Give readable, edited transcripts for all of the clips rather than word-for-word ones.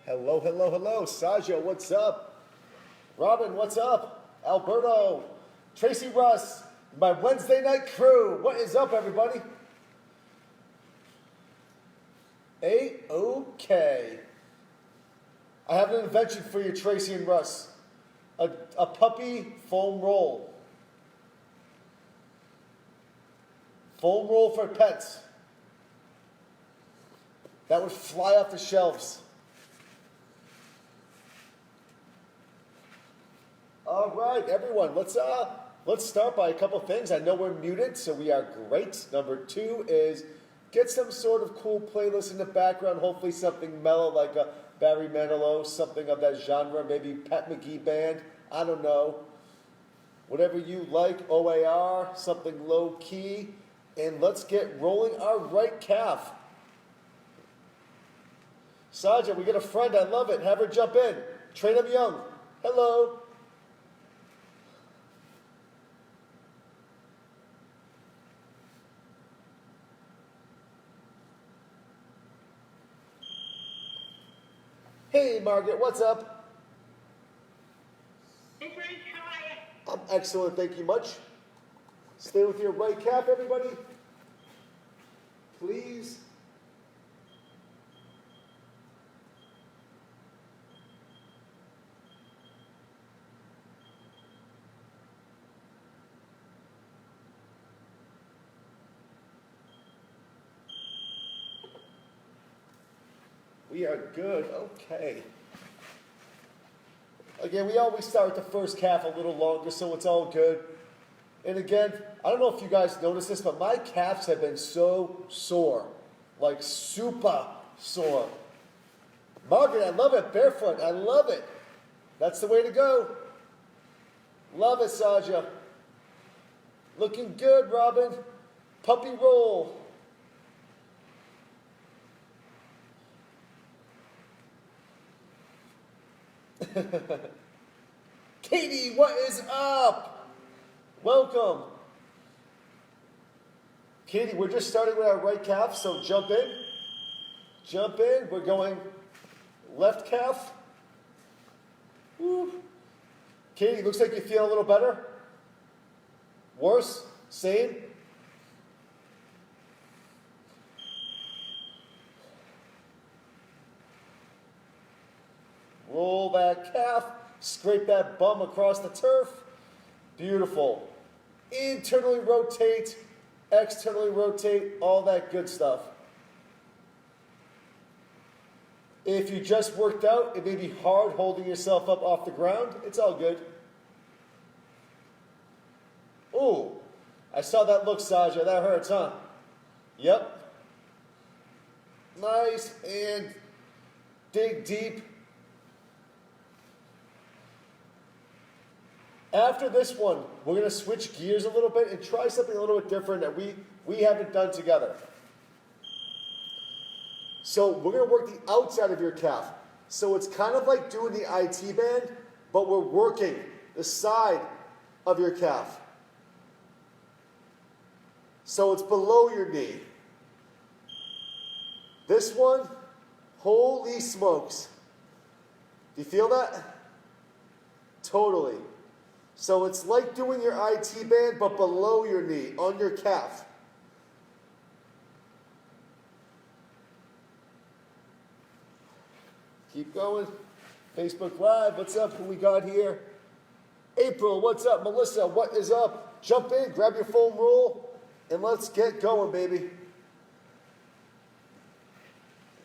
Hello, hello, hello. Saja, what's up? Robin, what's up? Alberto, Tracy Russ, my Wednesday night crew. What is up, everybody? A-OK. I have an invention for you, Tracy and Russ. A puppy foam roll. Foam roll for pets. That would fly off the shelves. All right, everyone, let's start by a couple things. I know we're muted, so we are great. Number two is get some sort of cool playlist in the background, hopefully something mellow like a Barry Manilow, something of that genre, maybe Pat McGee Band, I don't know. Whatever you like, OAR, something low key, and let's get rolling our right calf. Saja, we get a friend, I love it. Have her jump in. Train them young. Hello. Hey, Margaret, what's up? Hey, Frank, how are you? I'm excellent, thank you much. Stay with your right calf, everybody. Please. We are good. Okay. Again, we always start with the first calf a little longer, so it's all good. And again, I don't know if you guys noticed this, but my calves have been so sore. Like super sore. Margaret, I love it. Barefoot, I love it. That's the way to go. Love it, Saja. Looking good, Robin. Puppy roll. Katie, what is up? Welcome. Katie, we're just starting with our right calf, so jump in. Jump in. We're going left calf. Woo. Katie, looks like you feel a little better. Worse? Same? Roll that calf, scrape that bum across the turf. Beautiful. Internally rotate, externally rotate, all that good stuff. If you just worked out, it may be hard holding yourself up off the ground. It's all good. Ooh, I saw that look, Saja. That hurts, huh? Yep. Nice, and dig deep. After this one, we're going to switch gears a little bit and try something a little bit different that we haven't done together. So we're going to work the outside of your calf. So it's kind of like doing the IT band, but we're working the side of your calf. So it's below your knee. This one, holy smokes. Do you feel that? Totally. So it's like doing your IT band, but below your knee, on your calf. Keep going. Facebook Live, what's up? Who we got here? April, what's up? Melissa, what is up? Jump in, grab your foam roll, and let's get going, baby.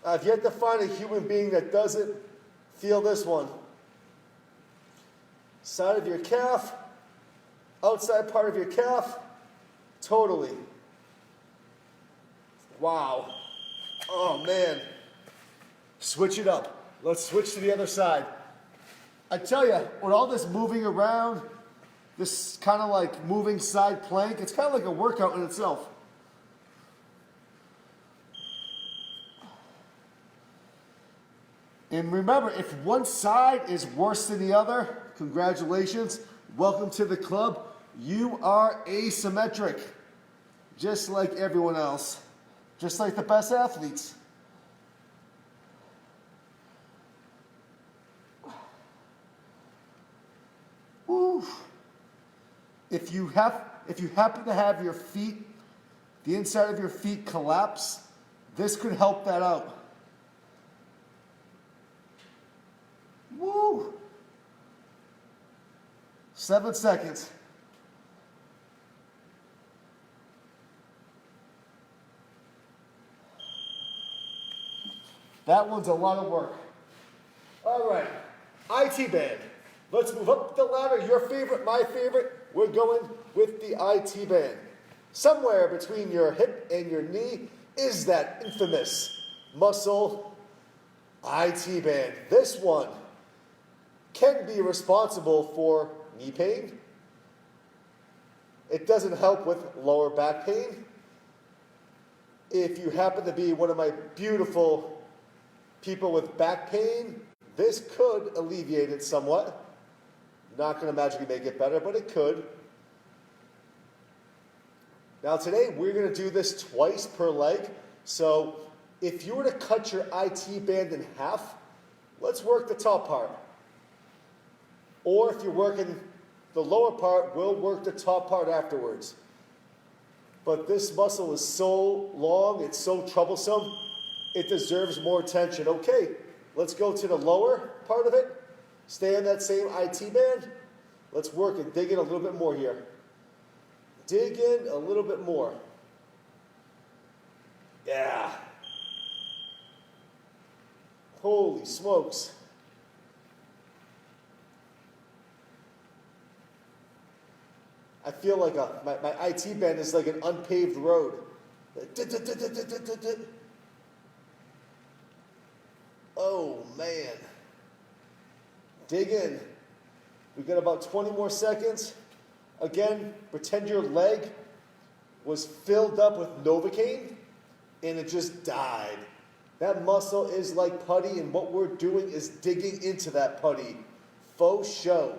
I've yet to find a human being that doesn't feel this one. Side of your calf, outside part of your calf, totally. Wow. Oh, man. Switch it up. Let's switch to the other side. I tell you, with all this moving around, this kind of like moving side plank, it's kind of like a workout in itself. And remember, if one side is worse than the other, congratulations, welcome to the club. You are asymmetric, just like everyone else, just like the best athletes. If you happen to have your feet, the inside of your feet collapse, this could help that out. Woo! 7 seconds. That one's a lot of work. All right, IT band. Let's move up the ladder. Your favorite, my favorite. We're going with the IT band. Somewhere between your hip and your knee is that infamous muscle IT band. This one can be responsible for knee pain. It doesn't help with lower back pain. If you happen to be one of my beautiful people with back pain, this could alleviate it somewhat. Not going to magically make it better, but it could. Now today, we're going to do this twice per leg. So if you were to cut your IT band in half, let's work the top part. Or if you're working the lower part, we'll work the top part afterwards. But this muscle is so long, it's so troublesome, it deserves more attention. Okay, let's go to the lower part of it. Stay on that same IT band. Let's work and dig in a little bit more here. Dig in a little bit more. Yeah. Holy smokes. I feel like my IT band is like an unpaved road. Oh, man. Dig in. We've got about 20 more seconds. Again, pretend your leg was filled up with Novocaine and it just died. That muscle is like putty, and what we're doing is digging into that putty. Faux show.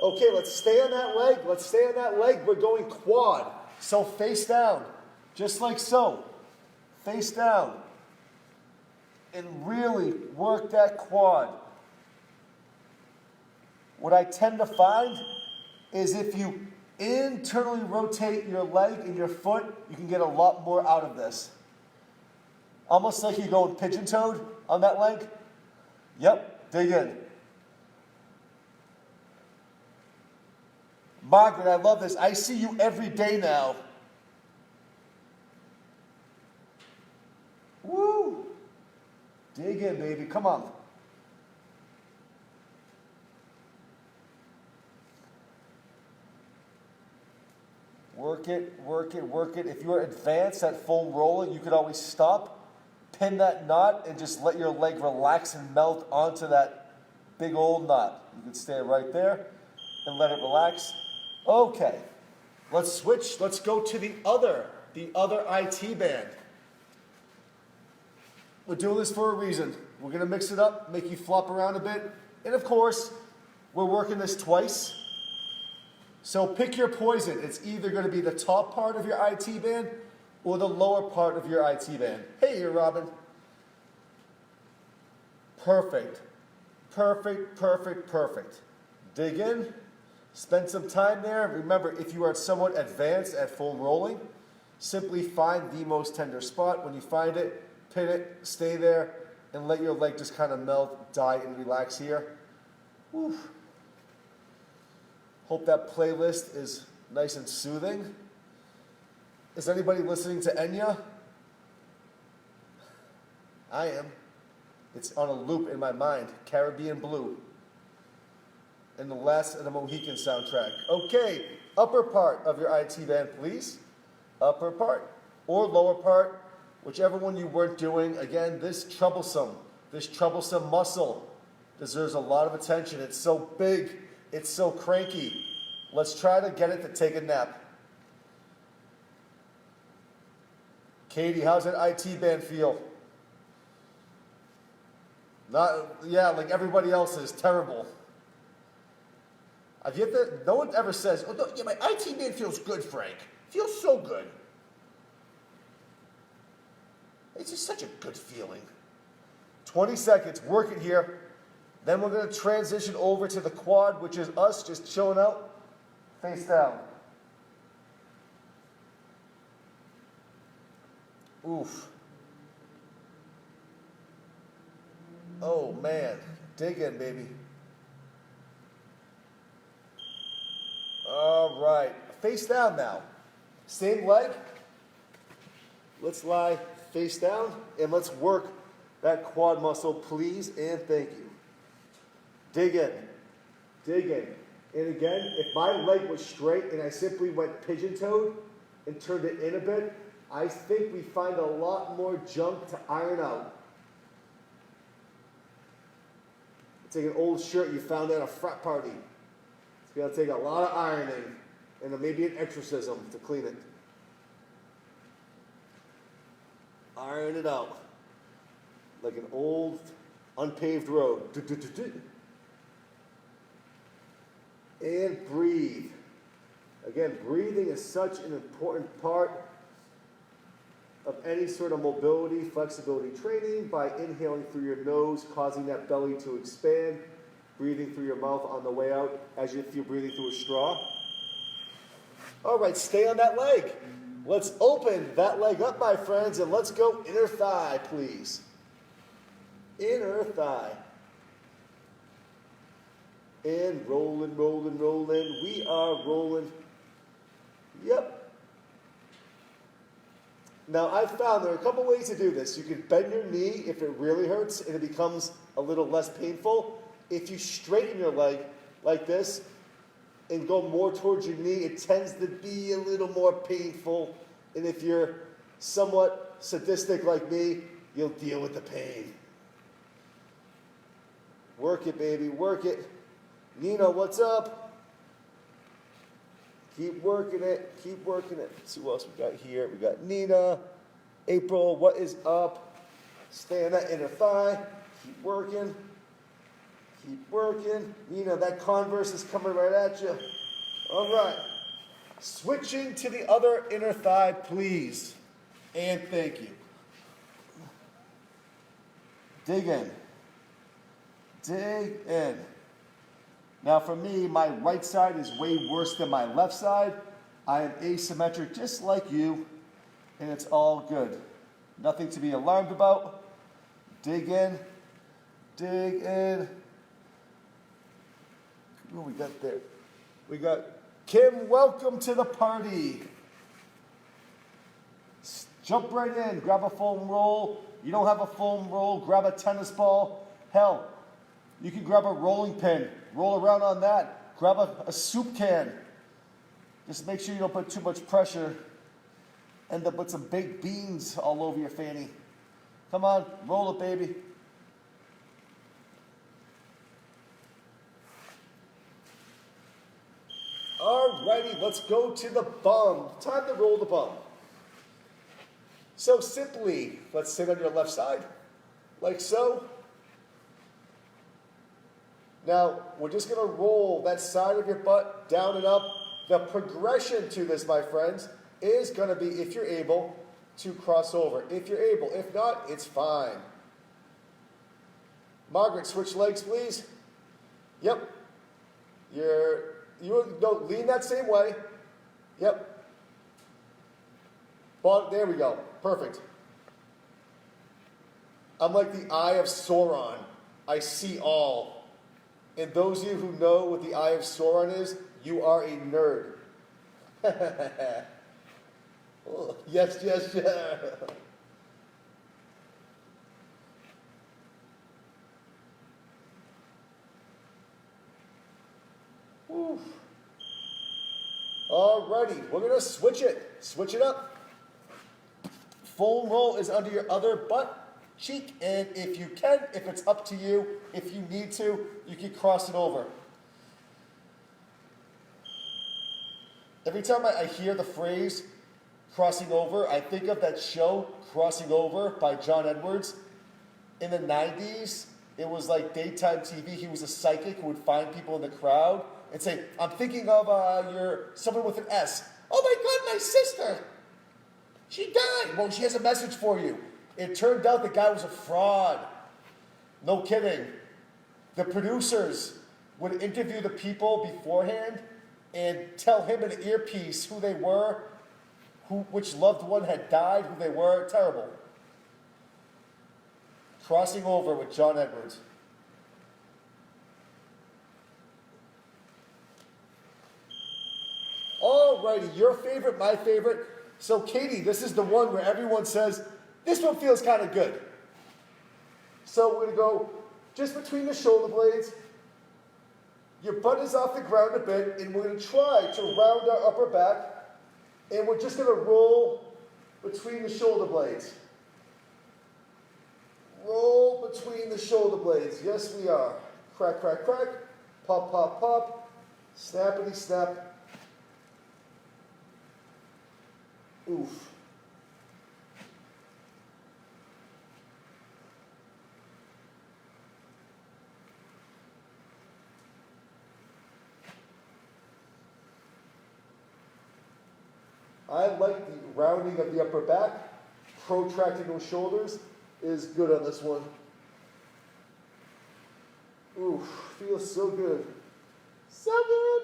Okay, let's stay on that leg. Let's stay on that leg. We're going quad. So face down, just like so. Face down. And really work that quad. What I tend to find is if you internally rotate your leg and your foot, you can get a lot more out of this. Almost like you're going pigeon-toed on that leg. Yep, dig in. Margaret, I love this. I see you every day now. Woo! Dig in, baby. Come on. Work it, work it, work it. If you're advanced at foam rolling, you could always stop, pin that knot, and just let your leg relax and melt onto that big old knot. You can stay right there and let it relax. Okay, let's switch. Let's go to the other IT band. We're doing this for a reason. We're going to mix it up, make you flop around a bit. And of course, we're working this twice. So pick your poison. It's either going to be the top part of your IT band or the lower part of your IT band. Hey, here, Robin. Perfect. Perfect, perfect, perfect. Dig in. Spend some time there. Remember, if you are somewhat advanced at foam rolling, simply find the most tender spot. When you find it, pin it, stay there, and let your leg just kind of melt, die, and relax here. Whew. Hope that playlist is nice and soothing. Is anybody listening to Enya? I am. It's on a loop in my mind. Caribbean Blue. And the Last of the Mohican soundtrack. Okay, upper part of your IT band, please. Upper part or lower part, whichever one you weren't doing. Again, this troublesome muscle deserves a lot of attention. It's so big, it's so cranky. Let's try to get it to take a nap. Katie, how's that IT band feel? Like everybody else is terrible. No one ever says, oh, no, yeah, my IT band feels good, Frank. Feels so good. It's just such a good feeling. 20 seconds. Work it here. Then we're going to transition over to the quad, which is us just chilling out, face down. Oof. Oh, man. Dig in, baby. All right. Face down now. Same leg. Let's lie face down, and let's work that quad muscle, please, and thank you. Dig in. Dig in. And again, if my leg was straight and I simply went pigeon-toed and turned it in a bit, I think we find a lot more junk to iron out. It's like an old shirt you found at a frat party. It's going to take a lot of ironing and maybe an exorcism to clean it. Iron it out like an old unpaved road. And breathe. Again, breathing is such an important part of any sort of mobility, flexibility training by inhaling through your nose, causing that belly to expand, breathing through your mouth on the way out as if you're breathing through a straw. All right, stay on that leg. Let's open that leg up, my friends, and let's go inner thigh, please. Inner thigh. And rolling, rolling, rolling. We are rolling. Yep. Now, I've found there are a couple ways to do this. You can bend your knee if it really hurts and it becomes a little less painful. If you straighten your leg like this and go more towards your knee, it tends to be a little more painful. And if you're somewhat sadistic like me, you'll deal with the pain. Work it, baby, work it. Nina, what's up? Keep working it, keep working it. Let's see what else we got here. We got Nina, April, what is up? Stay on that inner thigh. Keep working. Keep working. Nina, that Converse is coming right at you. All right. Switching to the other inner thigh, please. And thank you. Dig in. Dig in. Now for me, my right side is way worse than my left side. I am asymmetric just like you, and it's all good. Nothing to be alarmed about. Dig in. Dig in. What we got there? We got Kim, welcome to the party. Jump right in, grab a foam roll. You don't have a foam roll, grab a tennis ball. Hell, you can grab a rolling pin, roll around on that. Grab a soup can. Just make sure you don't put too much pressure. End up with some baked beans all over your fanny. Come on, roll it, baby. Alrighty, let's go to the bum. Time to roll the bum. So simply, let's sit on your left side, like so. Now, we're just going to roll that side of your butt down and up. The progression to this, my friends, is going to be, if you're able, to cross over. If you're able. If not, it's fine. Margaret, switch legs, please. Yep. No, lean that same way. Yep. There we go. Perfect. I'm like the Eye of Sauron. I see all. And those of you who know what the Eye of Sauron is, you are a nerd. Oh, yes, yes, yes. Whew. Alrighty, we're going to switch it. Switch it up. Foam roll is under your other butt cheek, and if you can, if it's up to you, if you need to, you can cross it over. Every time I hear the phrase crossing over, I think of that show, Crossing Over, by John Edwards. In the 90s, it was like daytime TV. He was a psychic who would find people in the crowd and say, I'm thinking of someone with an S. Oh my God, my sister! She died! Well, she has a message for you. It turned out the guy was a fraud. No kidding. The producers would interview the people beforehand and tell him in an earpiece who they were, which loved one had died, who they were. Terrible. Crossing over with John Edwards. Alrighty, your favorite, my favorite. So Katie, this is the one where everyone says, this one feels kind of good. So we're going to go just between the shoulder blades. Your butt is off the ground a bit, and we're going to try to round our upper back. And we're just going to roll between the shoulder blades. Roll between the shoulder blades. Yes, we are. Crack, crack, crack. Pop, pop, pop. Snappity, snap. Oof. I like the rounding of the upper back. Protracting those shoulders is good on this one. Oof, feels so good. So good.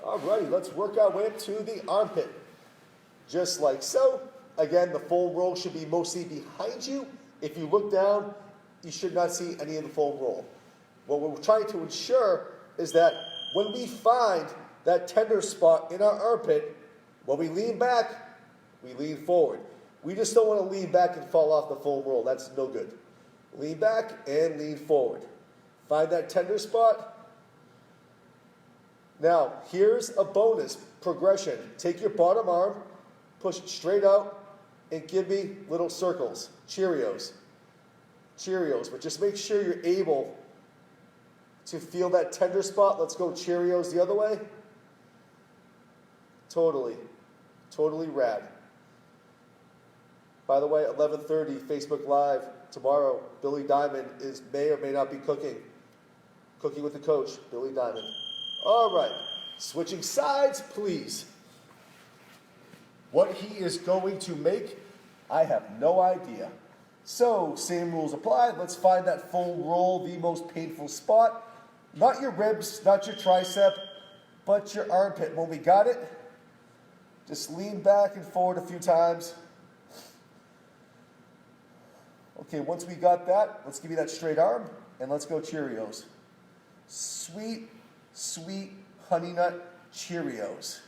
Alrighty, let's work our way up to the armpit. Just like so. Again, the foam roll should be mostly behind you. If you look down, you should not see any of the foam roll. What we're trying to ensure is that when we find that tender spot in our armpit, when we lean back, we lean forward. We just don't want to lean back and fall off the foam roll. That's no good. Lean back and lean forward. Find that tender spot. Now, here's a bonus progression. Take your bottom arm, push it straight out, and give me little circles. Cheerios. Cheerios. But just make sure you're able to feel that tender spot. Let's go Cheerios the other way. Totally. Totally rad. By the way, 11:30 Facebook Live tomorrow. Billy Diamond may or may not be cooking. Cooking with the coach, Billy Diamond. All right, switching sides, please. What he is going to make, I have no idea. So, same rules apply. Let's find that foam roll, the most painful spot. Not your ribs, not your tricep, but your armpit. When we got it, just lean back and forward a few times. Okay, once we got that, let's give you that straight arm, and let's go Cheerios. Sweet, sweet Honey Nut Cheerios.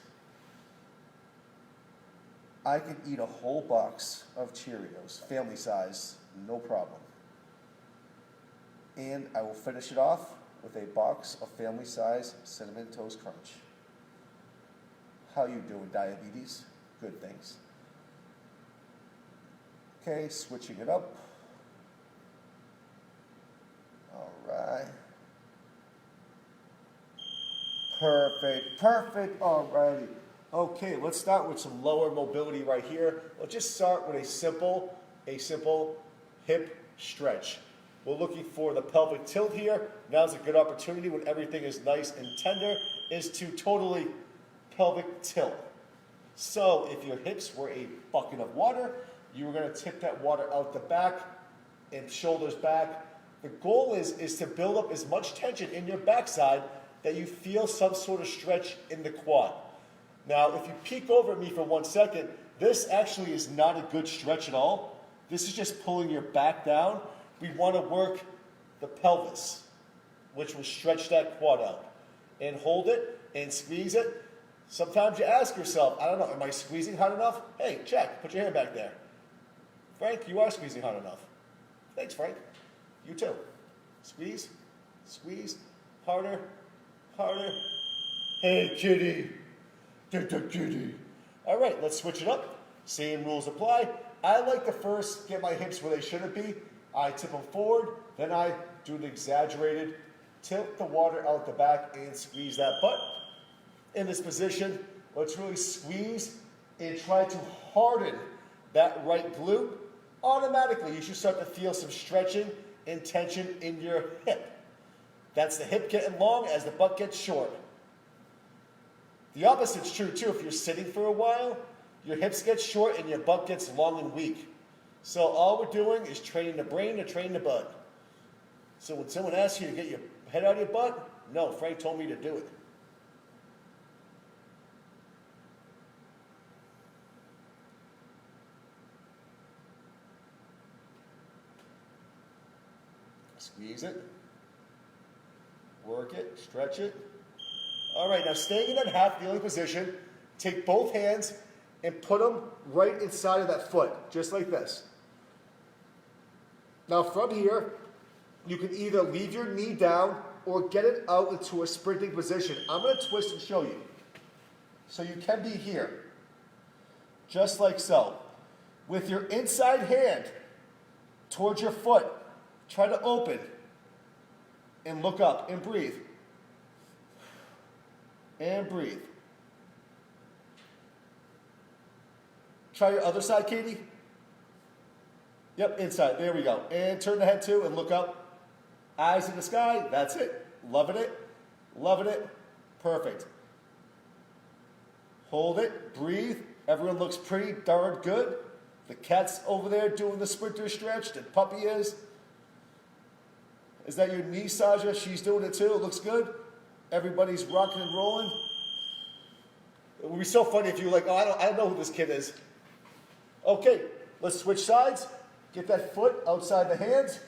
I could eat a whole box of Cheerios, family size, no problem. And I will finish it off with a box of family size Cinnamon Toast Crunch. How you doing, diabetes? Good, thanks. Okay, switching it up. All right. Perfect, perfect, alrighty. Okay, let's start with some lower mobility right here. Let's just start with a simple hip stretch. We're looking for the pelvic tilt here. Now's a good opportunity when everything is nice and tender, is to totally pelvic tilt. So if your hips were a bucket of water, you were gonna tip that water out the back and shoulders back. The goal is to build up as much tension in your backside that you feel some sort of stretch in the quad. Now, if you peek over at me for 1 second, this actually is not a good stretch at all. This is just pulling your back down. We want to work the pelvis, which will stretch that quad out. And hold it and squeeze it. Sometimes you ask yourself, I don't know, am I squeezing hard enough? Hey, check, put your hand back there. Frank, you are squeezing hard enough. Thanks, Frank. You too. Squeeze, squeeze, harder, harder. Hey, kitty. Kitty. All right, let's switch it up. Same rules apply. I like to first get my hips where they shouldn't be. I tip them forward, then I do an exaggerated tilt the water out the back and squeeze that butt. In this position, let's really squeeze and try to harden that right glute. Automatically, you should start to feel some stretching and tension in your hip. That's the hip getting long as the butt gets short. The opposite's true too. If you're sitting for a while, your hips get short and your butt gets long and weak. So all we're doing is training the brain to train the butt. So when someone asks you to get your head out of your butt, no, Frank told me to do it. Squeeze it. Work it, stretch it. All right, now staying in that half-kneeling position, take both hands and put them right inside of that foot, just like this. Now from here, you can either leave your knee down or get it out into a sprinting position. I'm going to twist and show you. So you can be here, just like so. With your inside hand towards your foot, try to open and look up and breathe. And breathe. Try your other side, Katie. Yep, inside. There we go. And turn the head too and look up. Eyes in the sky. That's it. Loving it. Loving it. Perfect. Hold it. Breathe. Everyone looks pretty darn good. The cat's over there doing the sprinter stretch. The puppy is. Is that your knee, Saja? She's doing it too. It looks good. Everybody's rocking and rolling. It would be so funny if you were like, oh, I don't know who this kid is. Okay, let's switch sides. Get that foot outside the hands.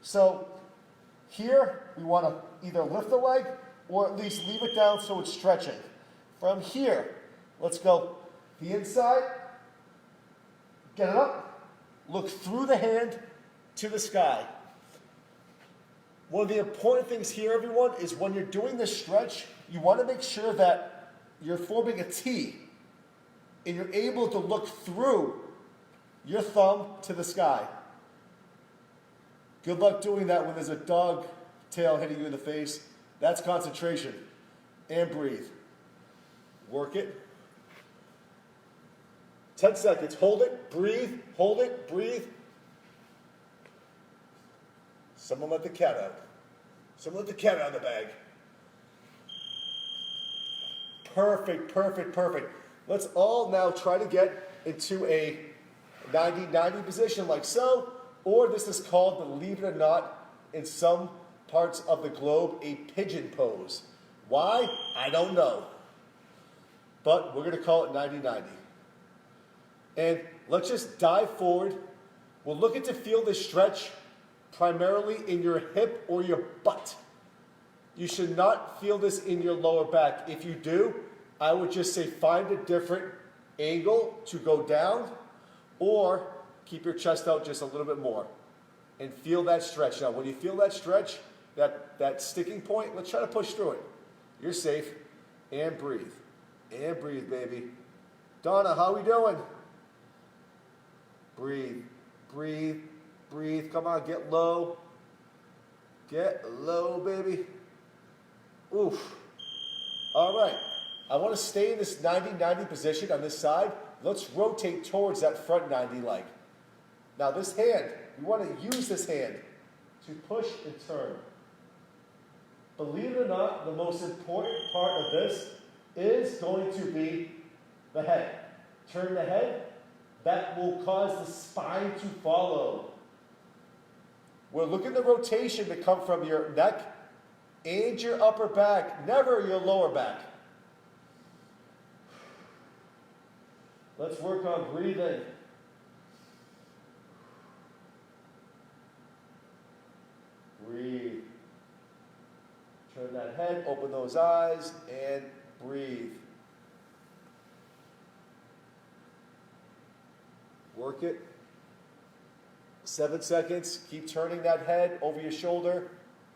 So here, we want to either lift the leg or at least leave it down so it's stretching. From here, let's go the inside. Get it up. Look through the hand to the sky. One of the important things here, everyone, is when you're doing this stretch, you want to make sure that you're forming a T and you're able to look through your thumb to the sky. Good luck doing that when there's a dog tail hitting you in the face. That's concentration. And breathe. Work it. 10 seconds. Hold it. Breathe. Hold it. Breathe. Someone let the cat out. Someone let the cat out of the bag. Perfect, perfect, perfect. Let's all now try to get into a 90-90 position like so, or this is called, believe it or not, in some parts of the globe, a pigeon pose. Why? I don't know. But we're going to call it 90-90. And let's just dive forward. We're looking to feel this stretch primarily in your hip or your butt. You should not feel this in your lower back. If you do, I would just say find a different angle to go down or keep your chest out just a little bit more and feel that stretch. Now, when you feel that stretch, that sticking point, let's try to push through it. You're safe. And breathe. And breathe, baby. Donna, how we doing? Breathe. Breathe. Breathe. Come on, get low. Get low, baby. Oof. All right. I want to stay in this 90-90 position on this side. Let's rotate towards that front 90 leg. Now this hand, we want to use this hand to push and turn. Believe it or not, the most important part of this is going to be the head. Turn the head. That will cause the spine to follow. We're looking at the rotation to come from your neck and your upper back, never your lower back. Let's work on breathing. Breathe. Turn that head, open those eyes, and breathe. Work it. 7 seconds. Keep turning that head over your shoulder.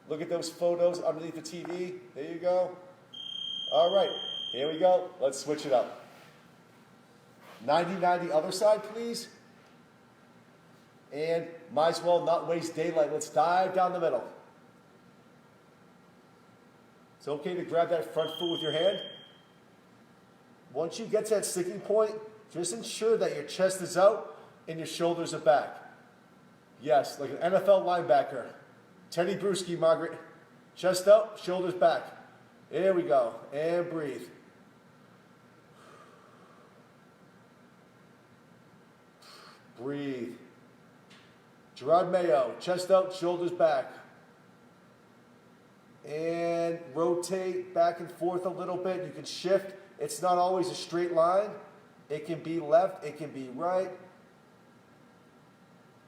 Look at those photos underneath the TV. There you go. All right. Here we go. Let's switch it up. 90-90 other side, please. And might as well not waste daylight. Let's dive down the middle. It's okay to grab that front foot with your hand. Once you get to that sticking point, just ensure that your chest is out and your shoulders are back. Yes, like an NFL linebacker. Teddy Bruschi, Margaret. Chest out, shoulders back. There we go. And breathe. Breathe. Gerard Mayo, chest out, shoulders back. And rotate back and forth a little bit. You can shift. It's not always a straight line. It can be left, it can be right.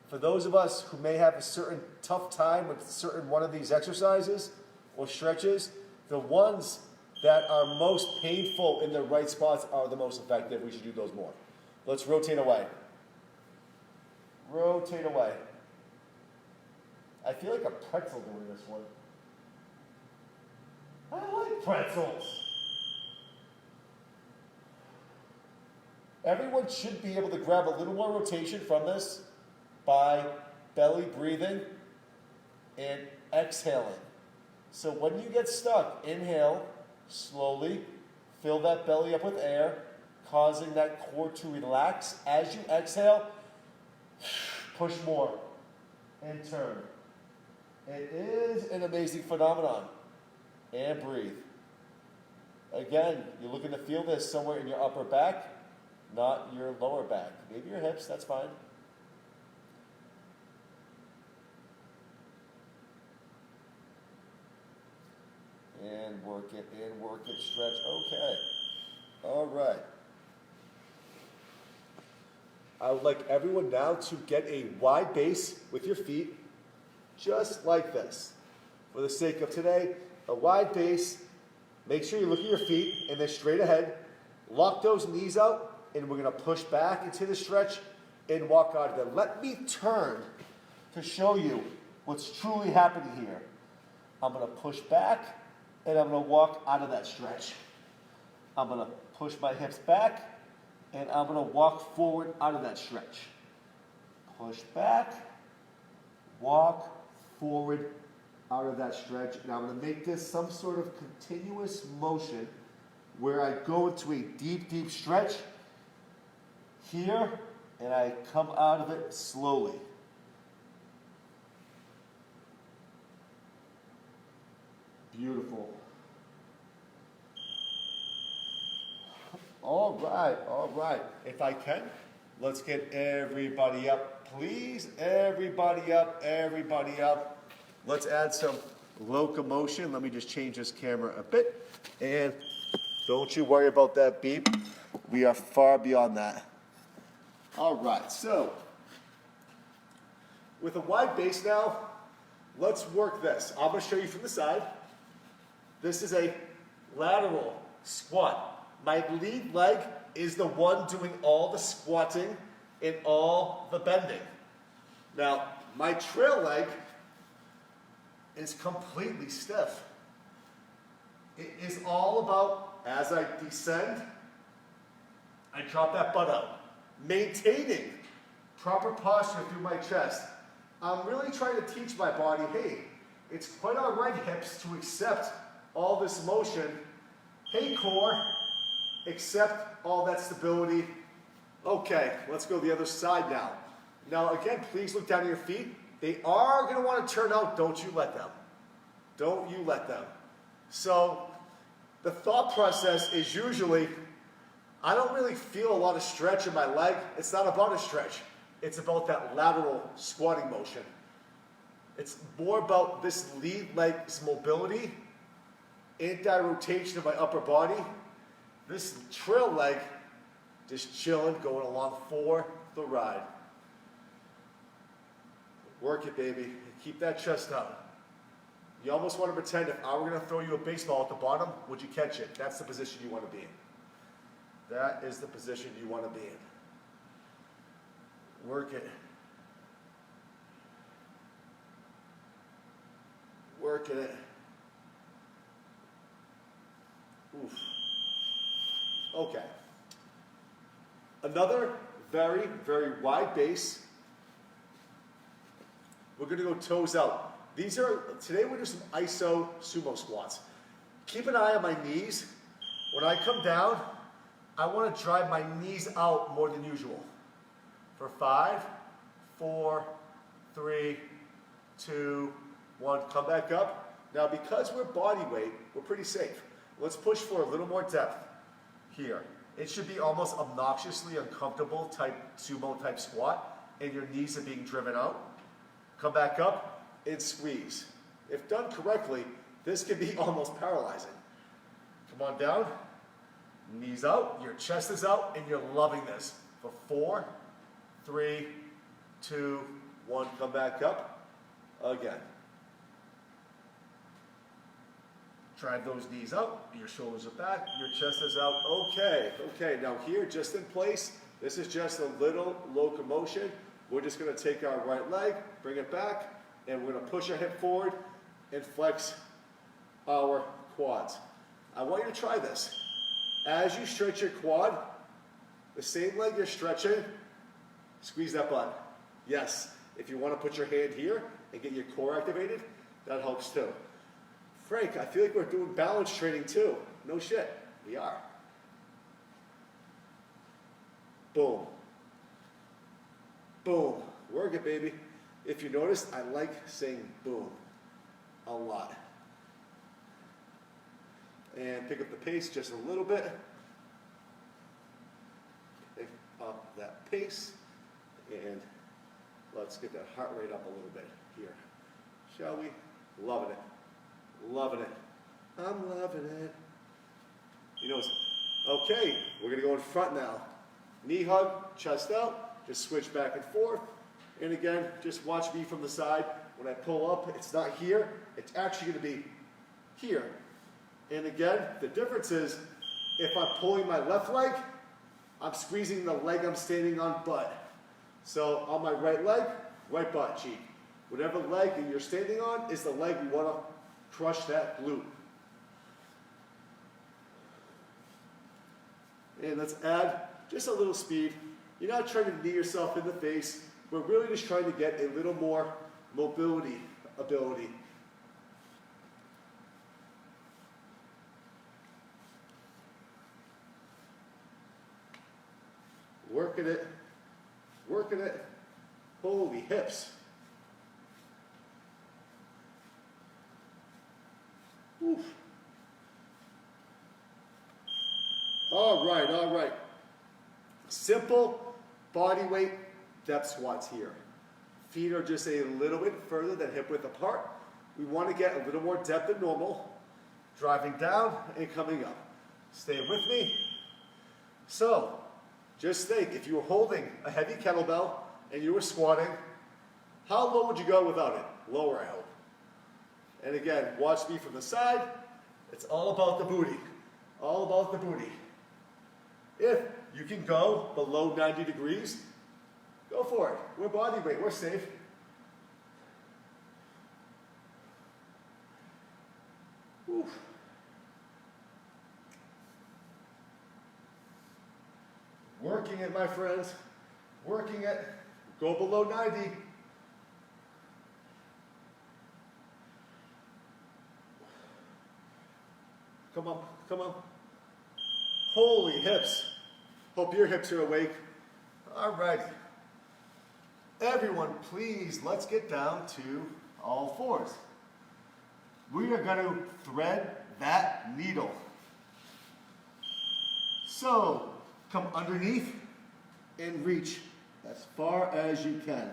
For those of us who may have a certain tough time with certain one of these exercises or stretches, the ones that are most painful in the right spots are the most effective. We should do those more. Let's rotate away. Rotate away. I feel like a pretzel doing this one. I like pretzels. Everyone should be able to grab a little more rotation from this by belly breathing and exhaling. So when you get stuck, inhale slowly, fill that belly up with air, causing that core to relax. As you exhale, push more and turn. It is an amazing phenomenon. And breathe. Again, you're looking to feel this somewhere in your upper back, not your lower back. Maybe your hips, that's fine. And work it, stretch. Okay. All right. I would like everyone now to get a wide base with your feet, just like this. For the sake of today, a wide base. Make sure you look at your feet and then straight ahead. Lock those knees out, and we're going to push back into the stretch and walk out of it. Let me turn to show you what's truly happening here. I'm going to push back, and I'm going to walk out of that stretch. I'm going to push my hips back, and I'm going to walk forward out of that stretch. Push back, walk forward out of that stretch. And I'm going to make this some sort of continuous motion where I go into a deep, deep stretch here, and I come out of it slowly. Beautiful. All right, all right. If I can, let's get everybody up, please. Everybody up, everybody up. Let's add some locomotion. Let me just change this camera a bit. And don't you worry about that beep. We are far beyond that. All right, so with a wide base now, let's work this. I'm going to show you from the side. This is a lateral squat. My lead leg is the one doing all the squatting and all the bending. Now, my trail leg is completely stiff. It is all about, as I descend, I drop that butt out. Maintaining proper posture through my chest. I'm really trying to teach my body, hey, it's quite all right, hips, to accept all this motion. Hey, core, accept all that stability. Okay, let's go the other side now. Now, again, please look down at your feet. They are going to want to turn out. Don't you let them. Don't you let them. So the thought process is usually, I don't really feel a lot of stretch in my leg. It's not about a stretch. It's about that lateral squatting motion. It's more about this lead leg's mobility, anti-rotation of my upper body. This trail leg just chilling, going along for the ride. Work it, baby. Keep that chest out. You almost want to pretend if I were going to throw you a baseball at the bottom, would you catch it? That's the position you want to be in. That is the position you want to be in. Work it. Working it. Oof. Okay. Another very, very wide base. We're going to go toes out. Today we're doing some iso sumo squats. Keep an eye on my knees. When I come down, I want to drive my knees out more than usual. For 5, 4, 3, 2, 1, come back up. Now because we're body weight, we're pretty safe. Let's push for a little more depth here. It should be almost obnoxiously uncomfortable type sumo type squat, and your knees are being driven out. Come back up and squeeze. If done correctly, this can be almost paralyzing. Come on down, knees out, your chest is out, and you're loving this. For 4, 3, 2, 1, come back up again. Drive those knees up, your shoulders are back, your chest is out. Okay, now here, just in place, this is just a little locomotion. We're just gonna take our right leg, bring it back, and we're gonna push our hip forward and flex our quads. I want you to try this. As you stretch your quad, the same leg you're stretching, squeeze that butt. Yes, if you want to put your hand here and get your core activated, that helps too. Frank, I feel like we're doing balance training too. No shit, we are. Boom. Boom. Work it, baby. If you notice, I like saying boom a lot. And pick up the pace just a little bit. Pick up that pace. And let's get that heart rate up a little bit here. Shall we? Loving it. Loving it. I'm loving it. You know, okay, we're going to go in front now. Knee hug, chest out. Just switch back and forth. And again, just watch me from the side. When I pull up, it's not here. It's actually going to be here. And again, the difference is, if I'm pulling my left leg, I'm squeezing the leg I'm standing on butt. So on my right leg, right butt cheek. Whatever leg that you're standing on is the leg you want to crush that glute. And let's add just a little speed. You're not trying to knee yourself in the face. We're really just trying to get a little more mobility ability. Working it, working it. Holy hips. Oof. All right. Simple body weight depth squats here. Feet are just a little bit further than hip width apart. We want to get a little more depth than normal. Driving down and coming up. Stay with me. So, just think, if you were holding a heavy kettlebell and you were squatting, how low would you go without it? Lower, I hope. And again, watch me from the side. It's all about the booty. All about the booty. If you can go below 90 degrees, go for it. We're body weight, we're safe. Whew. Working it, my friends. Working it. Go below 90. Come on, come on. Holy hips. Hope your hips are awake. All righty. Everyone, please, let's get down to all fours. We are going to thread that needle. So, come underneath and reach as far as you can.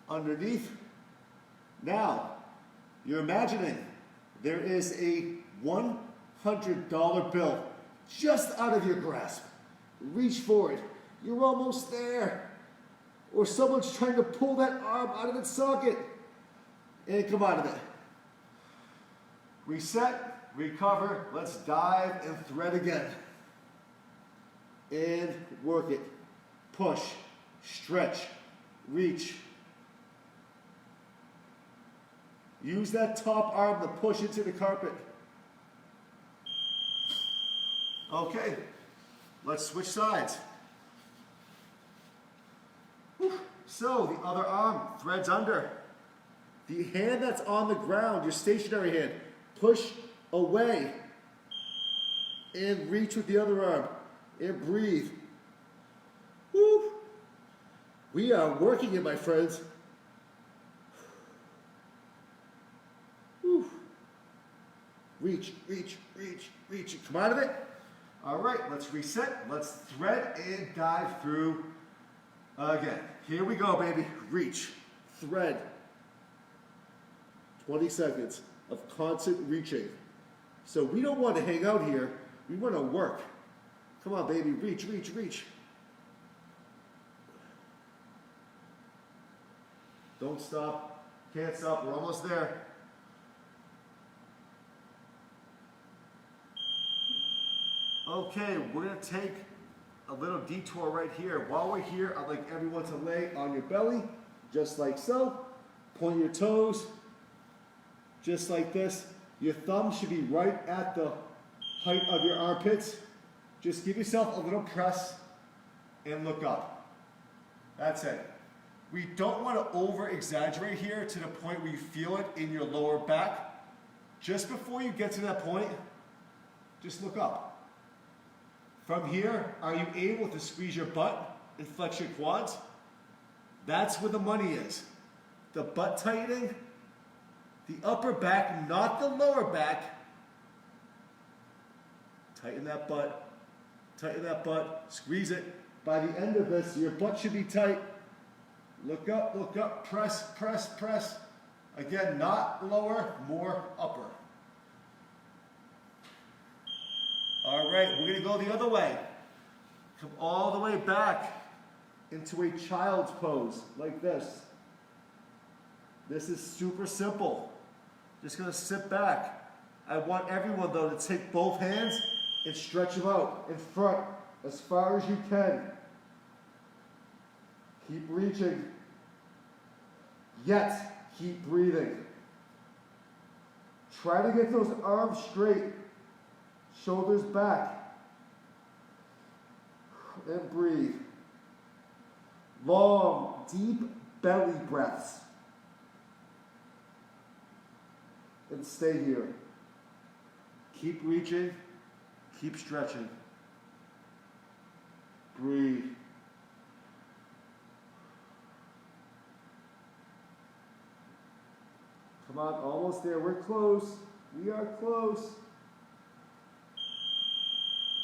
Underneath. Now, you're imagining there is a $100 bill just out of your grasp. Reach for it. You're almost there. Or someone's trying to pull that arm out of its socket. And come out of it. Reset, recover, let's dive and thread again. And work it. Push, stretch, reach. Use that top arm to push into the carpet. Okay, let's switch sides. Whew. So the other arm threads under. The hand that's on the ground, your stationary hand, push away and reach with the other arm and breathe. Woo. We are working it, my friends. Woo. Reach, reach, reach, reach. Come out of it. All right, let's reset. Let's thread and dive through Again, here we go, baby. Reach, thread. 20 seconds of constant reaching. So we don't want to hang out here. We want to work. Come on, baby. Reach, reach, reach. Don't stop. Can't stop. We're almost there. Okay, we're going to take a little detour right here. While we're here, I'd like everyone to lay on your belly, just like so. Point your toes, just like this. Your thumb should be right at the height of your armpits. Just give yourself a little press and look up. That's it. We don't want to over-exaggerate here to the point where you feel it in your lower back. Just before you get to that point, just look up. From here, are you able to squeeze your butt and flex your quads? That's where the money is. The butt tightening, the upper back, not the lower back. Tighten that butt, squeeze it. By the end of this, your butt should be tight. Look up, press, press, press. Again, not lower, more upper. All right, we're gonna go the other way. Come all the way back into a child's pose, like this. This is super simple. Just gonna sit back. I want everyone though to take both hands and stretch them out in front as far as you can. Keep reaching, yet keep breathing. Try to get those arms straight. Shoulders back, and breathe. Long, deep belly breaths. And stay here. Keep reaching, keep stretching. Breathe. Come on, almost there. We're close. We are close.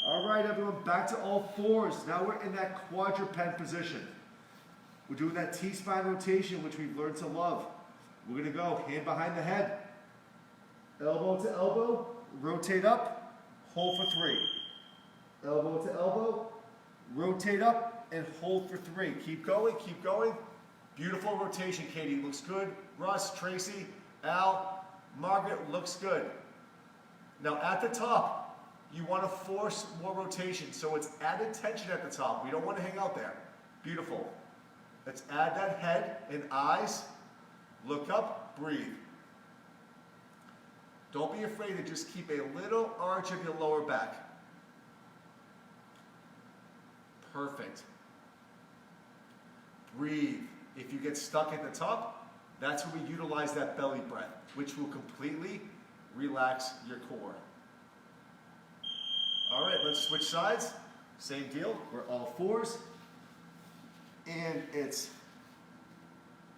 All right, everyone, back to all fours. Now we're in that quadruped position. We're doing that T-spine rotation, which we've learned to love. We're gonna go hand behind the head, elbow to elbow, rotate up, hold for 3. Elbow to elbow, rotate up, and hold for 3. Keep going, keep going. Beautiful rotation, Katie, looks good. Russ, Tracy, Al, Margaret, looks good. Now at the top, you want to force more rotation, so it's added tension at the top. We don't want to hang out there. Beautiful. Let's add that head and eyes. Look up, breathe. Don't be afraid to just keep a little arch of your lower back. Perfect. Breathe. If you get stuck at the top, that's when we utilize that belly breath, which will completely relax your core. All right, let's switch sides. Same deal, we're all fours. And it's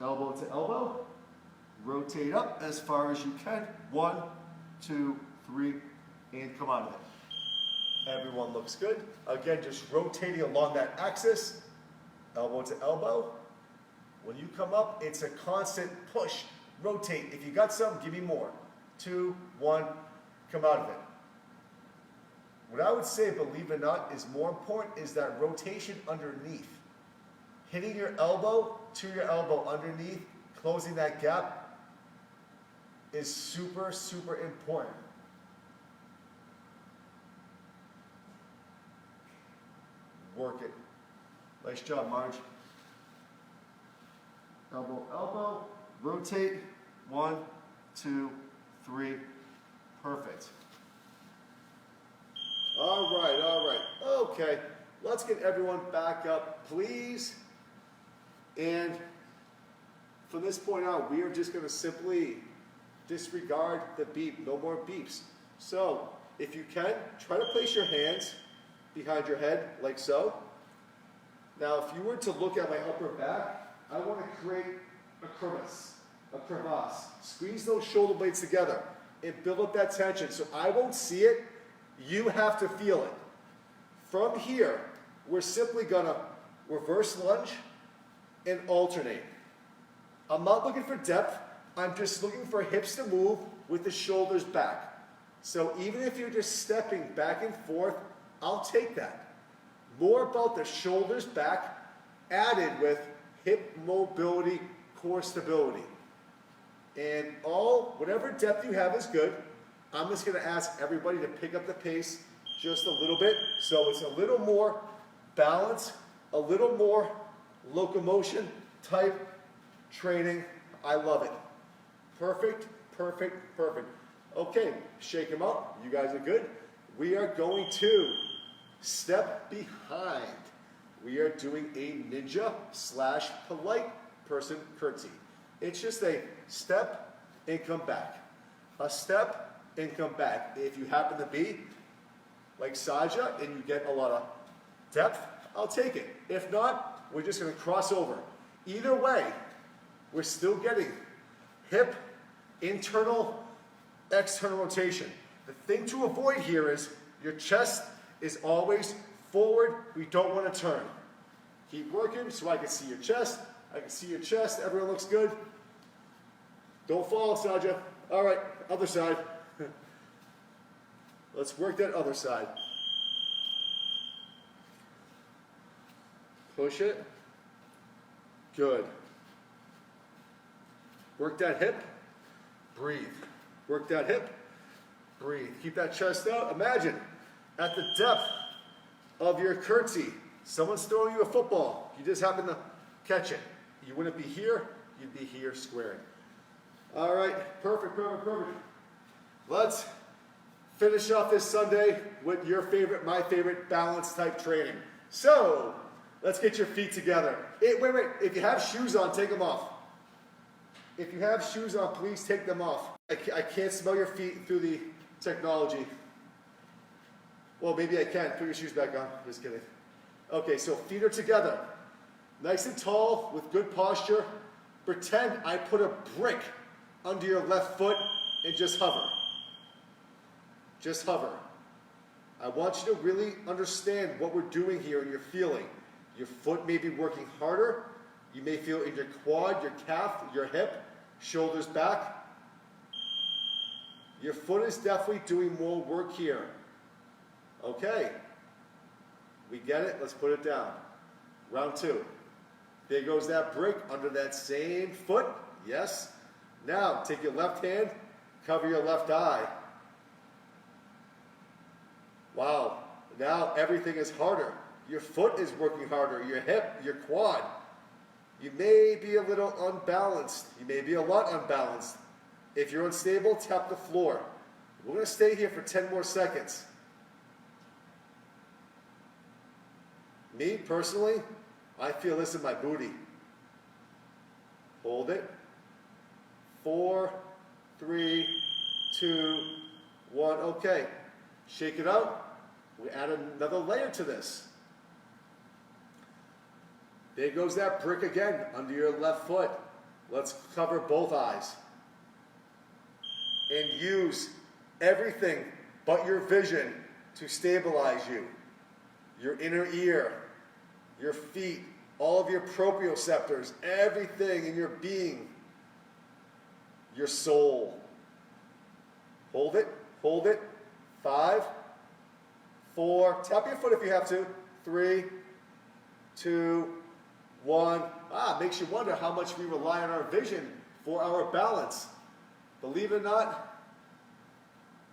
elbow to elbow. Rotate up as far as you can. 1, 2, 3, and come out of it. Everyone looks good. Again, just rotating along that axis. Elbow to elbow. When you come up, it's a constant push. Rotate. If you got some, give me more. 2, 1, come out of it. What I would say, believe it or not, is more important is that rotation underneath. Hitting your elbow to your elbow underneath, closing that gap is super, super important. Work it. Nice job, Marge. Elbow, elbow, rotate. 1, 2, 3. Perfect. All right, all right. Okay, let's get everyone back up, please. And from this point out, we are just going to simply disregard the beep. No more beeps. So, if you can, try to place your hands behind your head, like so. Now, if you were to look at my upper back, I want to create a crevice. Squeeze those shoulder blades together and build up that tension. So I won't see it. You have to feel it. From here, we're simply going to reverse lunge and alternate. I'm not looking for depth. I'm just looking for hips to move with the shoulders back. So even if you're just stepping back and forth, I'll take that. More about the shoulders back added with hip mobility, core stability. And whatever depth you have is good. I'm just gonna ask everybody to pick up the pace just a little bit. So it's a little more balance, a little more locomotion type training. I love it. Perfect, perfect, perfect. Okay, shake them up. You guys are good. We are going to step behind. We are doing a ninja / polite person curtsy. It's just a step and come back. A step and come back. If you happen to be like Saja and you get a lot of depth, I'll take it. If not, we're just going to cross over. Either way, we're still getting hip, internal, external rotation. The thing to avoid here is your chest is always forward. We don't want to turn. Keep working so I can see your chest. I can see your chest. Everyone looks good. Don't fall, Saja. All right, other side. Let's work that other side. Push it. Good. Work that hip. Breathe. Work that hip. Breathe. Keep that chest out. Imagine at the depth of your curtsy, someone's throwing you a football. You just happen to catch it. You wouldn't be here. You'd be here squaring. All right. Perfect, perfect, perfect. Let's finish off this Sunday with your favorite, my favorite balance type training. So, let's get your feet together. Wait. If you have shoes on, take them off. If you have shoes on, please take them off. I can't smell your feet through the technology. Well, maybe I can. Put your shoes back on. Just kidding. Okay, so feet are together. Nice and tall with good posture. Pretend I put a brick under your left foot and just hover. Just hover. I want you to really understand what we're doing here and you're feeling. Your foot may be working harder. You may feel in your quad, your calf, your hip, shoulders back. Your foot is definitely doing more work here. Okay. We get it. Let's put it down. Round 2. There goes that brick under that same foot. Yes. Now, take your left hand, cover your left eye. Wow. Now everything is harder. Your foot is working harder. Your hip, your quad. You may be a little unbalanced. You may be a lot unbalanced. If you're unstable, tap the floor. We're going to stay here for 10 more seconds. Me, personally, I feel this in my booty. Hold it. 4, 3, 2, 1. Okay. Shake it out. We add another layer to this. There goes that brick again under your left foot. Let's cover both eyes. And use everything but your vision to stabilize you. Your inner ear, your feet, all of your proprioceptors, everything in your being, your soul. Hold it, hold it. 5, 4, tap your foot if you have to. 3, 2, 1. Makes you wonder how much we rely on our vision for our balance. Believe it or not,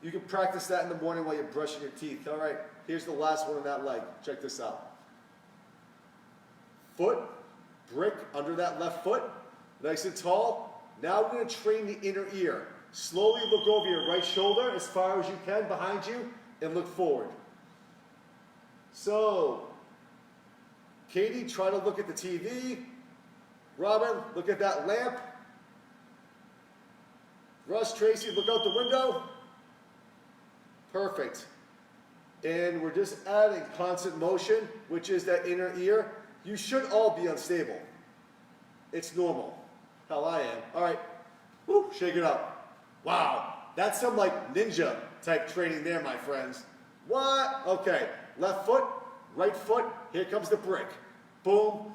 you can practice that in the morning while you're brushing your teeth. All right, here's the last one on that leg. Check this out. Foot, brick under that left foot, nice and tall. Now we're going to train the inner ear. Slowly look over your right shoulder as far as you can behind you and look forward. So, Katie, try to look at the TV. Robin, look at that lamp. Russ, Tracy, look out the window. Perfect. And we're just adding constant motion, which is that inner ear. You should all be unstable. It's normal. Hell, I am. All right. Woo, shake it up. Wow. That's some like ninja type training there, my friends. What? Okay. Left foot, right foot. Here comes the brick. Boom.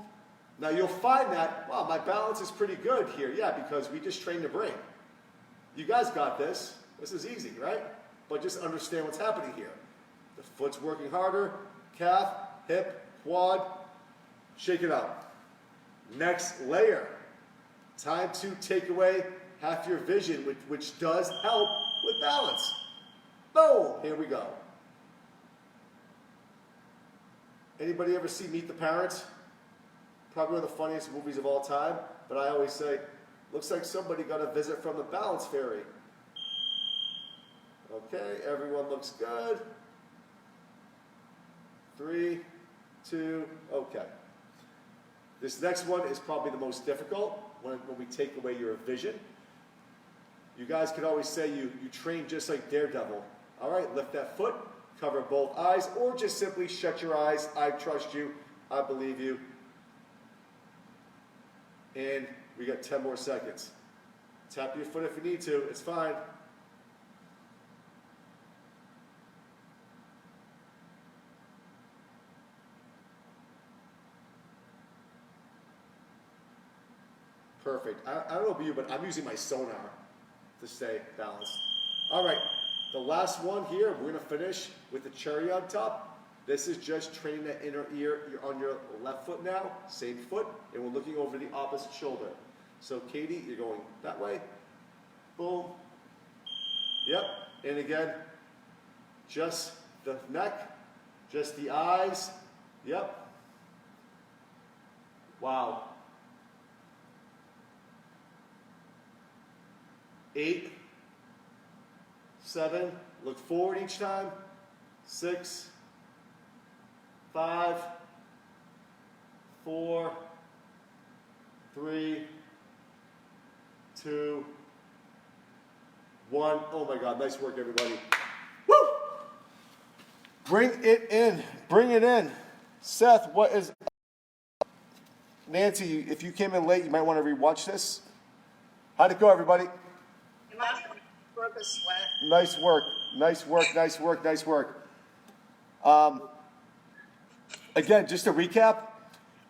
Now you'll find that, wow, my balance is pretty good here. Yeah, because we just trained the brain. You guys got this. This is easy, right? But just understand what's happening here. The foot's working harder, calf, hip, quad, shake it out. Next layer. Time to take away half your vision, which does help with balance. Boom, here we go. Anybody ever see Meet the Parents? Probably one of the funniest movies of all time, but I always say, looks like somebody got a visit from the balance fairy. Okay, everyone looks good. 3, 2, okay. This next one is probably the most difficult when we take away your vision. You guys can always say you train just like Daredevil. All right, lift that foot, cover both eyes, or just simply shut your eyes. I trust you. I believe you. And we got 10 more seconds. Tap your foot if you need to. It's fine. Perfect. I don't know about you, but I'm using my sonar to stay balanced. All right, the last one here, we're gonna finish with the cherry on top. This is just training that inner ear. You're on your left foot now, same foot, and we're looking over the opposite shoulder. So Katie, you're going that way. Boom. Yep, and again, just the neck, just the eyes. Yep. Wow. 8, 7, look forward each time. 6, 5, 4, 3, 2, 1. Oh my God, nice work, everybody. Woo! Bring it in. Bring it in. Seth, what is... Nancy, if you came in late, you might want to rewatch this. How'd it go, everybody? You must have broke a sweat. Nice work. Nice work, nice work, nice work. Again, just to recap,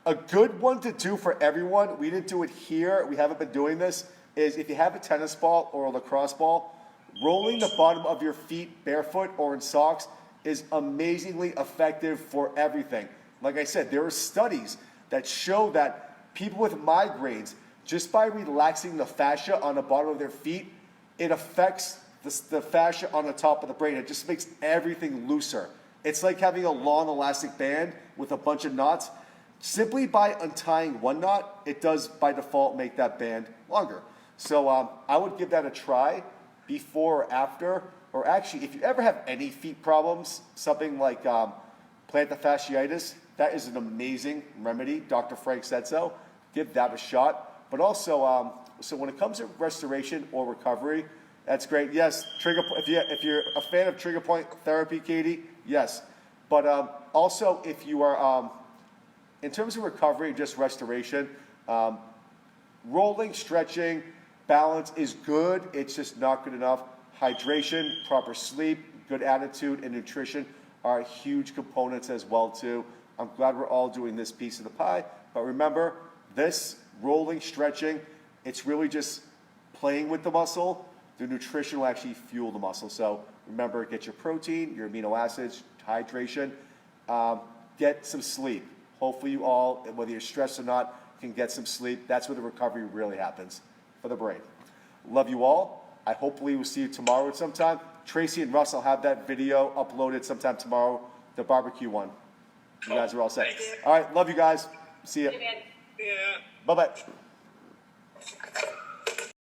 a good one to do for everyone, we didn't do it here, we haven't been doing this, is if you have a tennis ball or a lacrosse ball, rolling the bottom of your feet barefoot or in socks is amazingly effective for everything. Like I said, there are studies that show that people with migraines, just by relaxing the fascia on the bottom of their feet, it affects the fascia on the top of the brain. It just makes everything looser. It's like having a long elastic band with a bunch of knots. Simply by untying one knot, it does by default make that band longer. So I would give that a try before or after, or actually if you ever have any feet problems, something like plantar fasciitis, that is an amazing remedy. Dr. Frank said so. Give that a shot. But also, so when it comes to restoration or recovery, that's great. Yes, if you're a fan of trigger point therapy, Katie, yes. But also, if you are, in terms of recovery, just restoration, rolling, stretching, balance is good. It's just not good enough. Hydration, proper sleep, good attitude, and nutrition are huge components as well too. I'm glad we're all doing this piece of the pie. But remember, this rolling, stretching, it's really just playing with the muscle. The nutrition will actually fuel the muscle. So remember, get your protein, your amino acids, hydration, get some sleep. Hopefully you all, whether you're stressed or not, can get some sleep. That's where the recovery really happens for the brain. Love you all. I hopefully will see you tomorrow at some time. Tracy and Russ, I'll have that video uploaded sometime tomorrow, the barbecue one. You guys are all set. All right, love you guys. See ya. Yeah. Yeah. Bye-bye.